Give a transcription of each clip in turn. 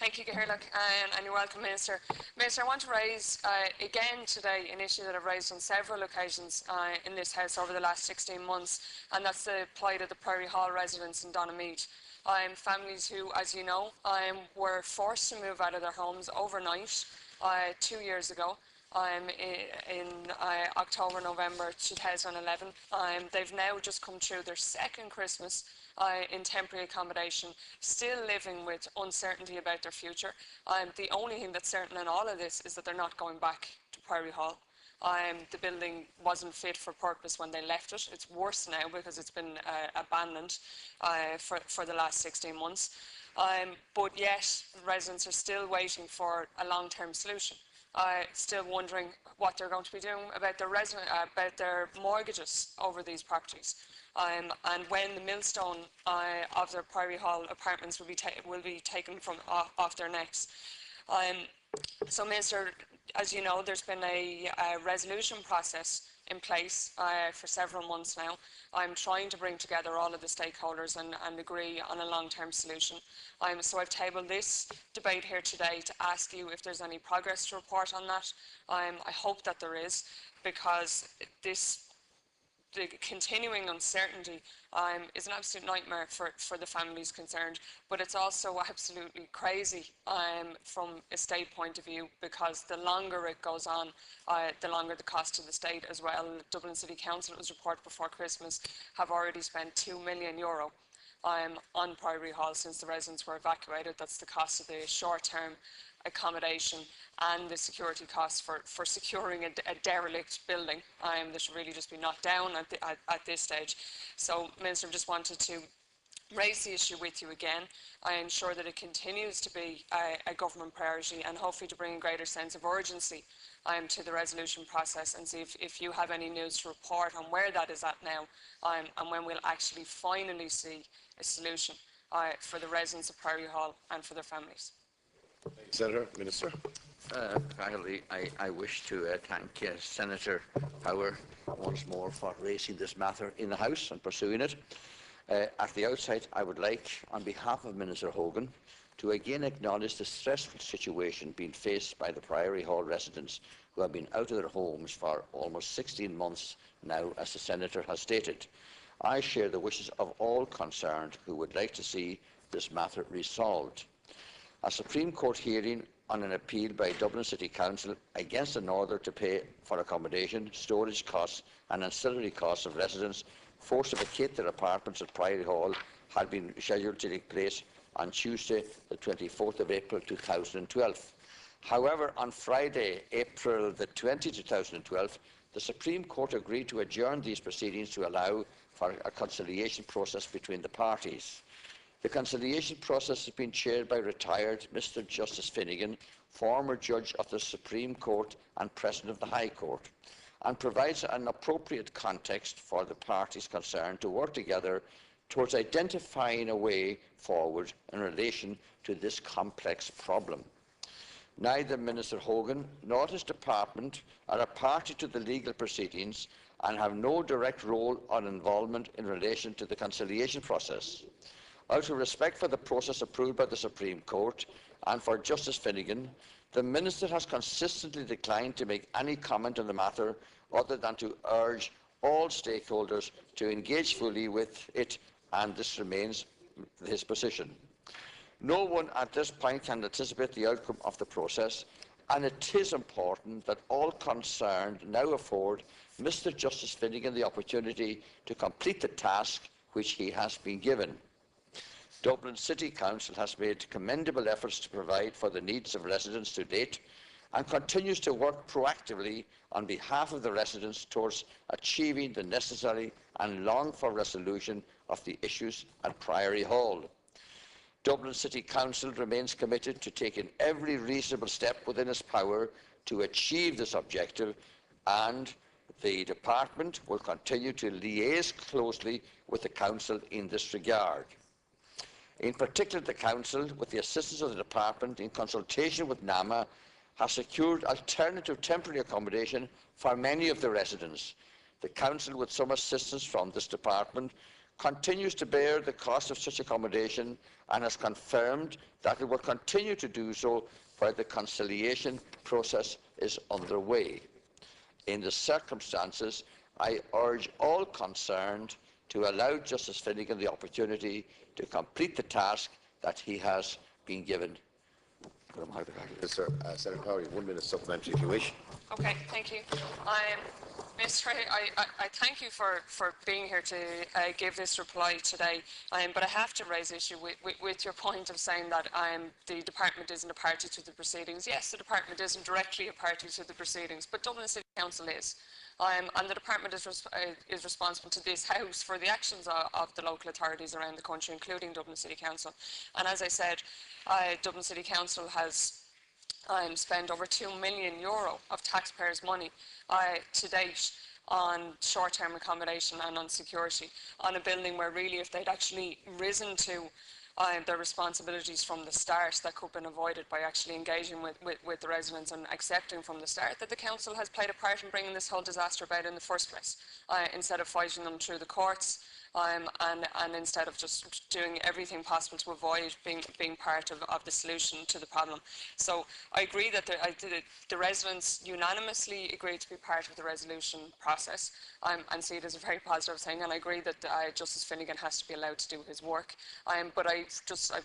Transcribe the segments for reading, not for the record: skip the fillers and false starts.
Thank you, Gahirlach, and you're welcome, Minister. Minister, I want to raise again today an issue that I've raised on several occasions in this House over the last 16 months, and that's the plight of the Priory Hall residents in Donaghmede. Families who, as you know, were forced to move out of their homes overnight 2 years ago. In October, November 2011. They've now just come through their second Christmas in temporary accommodation, still living with uncertainty about their future. The only thing that's certain in all of this is that they're not going back to Priory Hall. The building wasn't fit for purpose when they left it. It's worse now because it's been abandoned for the last 16 months. But yet, residents are still waiting for a long-term solution. Still wondering what they're going to be doing about their mortgages over these properties, and when the millstone of their Priory Hall apartments will be taken from off their necks. So, Minister, as you know, there's been a resolution process in place for several months now. I'm trying to bring together all of the stakeholders and agree on a long-term solution. So I've tabled this debate here today to ask you if there's any progress to report on that. I hope that there is, because the continuing uncertainty is an absolute nightmare for the families concerned, but it's also absolutely crazy from a state point of view, because the longer it goes on, the longer the cost to the state as well. Dublin City Council, it was reported before Christmas, have already spent €2 million on Priory Hall since the residents were evacuated. That's the cost of the short-term accommodation and the security costs for securing a derelict building that should really just be knocked down at this stage. So, Minister, I just wanted to raise the issue with you again. I ensure that it continues to be a government priority, and hopefully to bring a greater sense of urgency to the resolution process, and see if you have any news to report on where that is at now, and when we'll actually finally see a solution for the residents of Priory Hall and for their families. Senator, Minister. Finally, I wish to thank Senator Power once more for raising this matter in the House and pursuing it. At the outset, I would like, on behalf of Minister Hogan, to again acknowledge the stressful situation being faced by the Priory Hall residents who have been out of their homes for almost 16 months now, as the Senator has stated. I share the wishes of all concerned who would like to see this matter resolved. A Supreme Court hearing on an appeal by Dublin City Council against an order to pay for accommodation, storage costs and ancillary costs of residents forced to vacate their apartments at Priory Hall had been scheduled to take place on Tuesday, the 24th of April 2012. However, on Friday, April the 20th, 2012, the Supreme Court agreed to adjourn these proceedings to allow for a conciliation process between the parties. The conciliation process has been chaired by retired Mr. Justice Finnegan, former Judge of the Supreme Court and President of the High Court, and provides an appropriate context for the parties concerned to work together towards identifying a way forward in relation to this complex problem. Neither Minister Hogan nor his department are a party to the legal proceedings and have no direct role or involvement in relation to the conciliation process. Out of respect for the process approved by the Supreme Court and for Justice Finnegan, the Minister has consistently declined to make any comment on the matter other than to urge all stakeholders to engage fully with it, and this remains his position. No one at this point can anticipate the outcome of the process, and it is important that all concerned now afford Mr. Justice Finnegan the opportunity to complete the task which he has been given. Dublin City Council has made commendable efforts to provide for the needs of residents to date, and continues to work proactively on behalf of the residents towards achieving the necessary and longed-for resolution of the issues at Priory Hall. Dublin City Council remains committed to taking every reasonable step within its power to achieve this objective, and the Department will continue to liaise closely with the Council in this regard. In particular, the Council, with the assistance of the Department in consultation with NAMA, has secured alternative temporary accommodation for many of the residents. The Council, with some assistance from this Department, continues to bear the cost of such accommodation and has confirmed that it will continue to do so while the conciliation process is underway. In the circumstances, I urge all concerned to allow Justice Finnegan the opportunity to complete the task that he has been given. Minister, Senator Power, you have 1 minute supplementary if you wish. Okay, thank you. Mr. I thank you for being here to give this reply today, but I have to raise issue with your point of saying that the department isn't a party to the proceedings. Yes, the department isn't directly a party to the proceedings, but Dublin City Council is. And the department is responsible to this House for the actions of the local authorities around the country, including Dublin City Council. And as I said, Dublin City Council has spent over €2 million of taxpayers' money to date on short-term accommodation and on security, on a building where really if they'd actually risen to their responsibilities from the start, that could have been avoided by actually engaging with the residents and accepting from the start that the council has played a part in bringing this whole disaster about in the first place, instead of fighting them through the courts. And instead of just doing everything possible to avoid being part of the solution to the problem. So I agree that the residents unanimously agreed to be part of the resolution process, and see it as a very positive thing, and I agree that Justice Finnegan has to be allowed to do his work. But I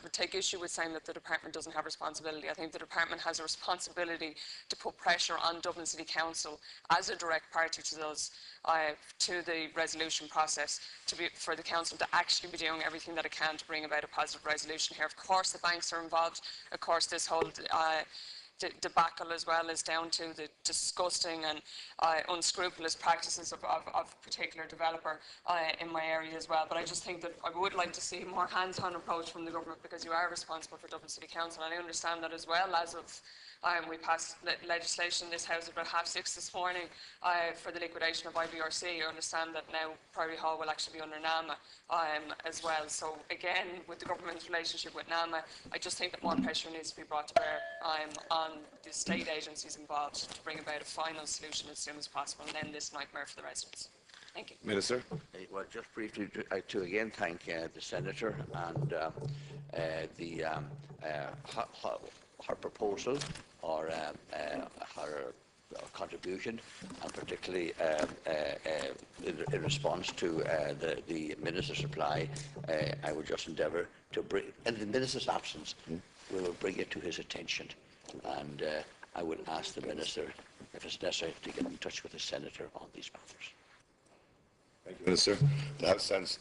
would take issue with saying that the department doesn't have responsibility. I think the department has a responsibility to put pressure on Dublin City Council as a direct party to those to the resolution process, for the council to actually be doing everything that it can to bring about a positive resolution here. Of course the banks are involved. Of course this whole debacle as well is down to the disgusting and unscrupulous practices of a particular developer in my area as well. But I just think that I would like to see a more hands-on approach from the government, because you are responsible for Dublin City Council, and I understand that as well. As of we passed legislation in this House at about 6:30 this morning for the liquidation of IBRC. I understand that now Priory Hall will actually be under NAMA as well. So again, with the government's relationship with NAMA, I just think that more pressure needs to be brought to bear on the state agencies involved to bring about a final solution as soon as possible and end this nightmare for the residents. Thank you. Minister. Well, just briefly to again thank the Senator and her proposal or her contribution, and particularly in response to the Minister's reply. I would just endeavour to bring, in the Minister's absence, we will bring it to his attention, and I will ask the Minister, if it's necessary, to get in touch with the Senator on these matters. Thank you, Minister. The House stands